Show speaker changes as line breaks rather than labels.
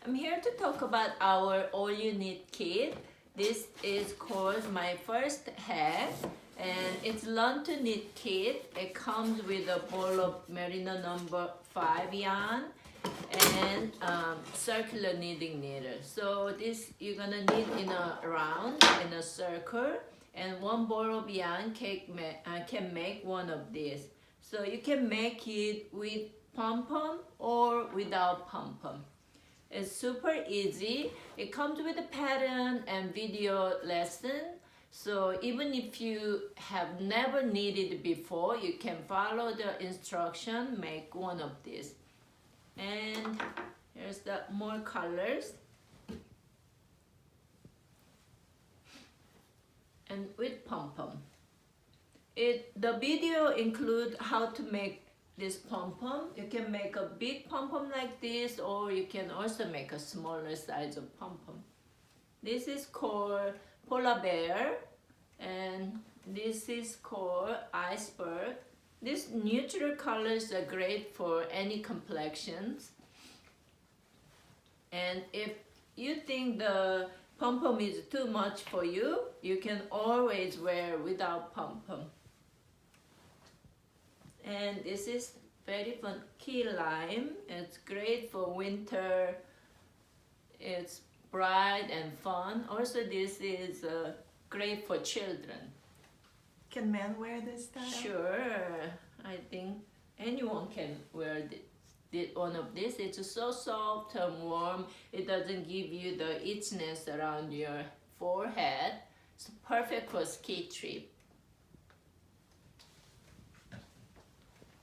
I'm here to talk about our all-you-need kit. This is called my first hat, and it's learn to knit kit. It comes with a ball of merino number 5 yarn and circular knitting needle. So this you're gonna knit in a round, in a circle, and one ball of yarn can make one of these. So you can make it with pom-pom or without pom-pom. It's super easy. It comes with a pattern and video lesson. So even if you have never knitted before, you can follow the instruction, make one of these. And here's the more colors. And with pom-pom. The video includes how to make this pom-pom. You can make a big pom-pom like this, or you can also make a smaller size of pom-pom. This is called polar bear, and this is called iceberg. These neutral colors are great for any complexions. And if you think the pom-pom is too much for you, you can always wear without pom-pom. And this is very fun key lime. It's great for winter. It's bright and fun. Also, this is great for children.
Can men wear this style?
Sure, I think anyone can wear one of this. It's so soft and warm. It doesn't give you the itchiness around your forehead. It's perfect for ski trip.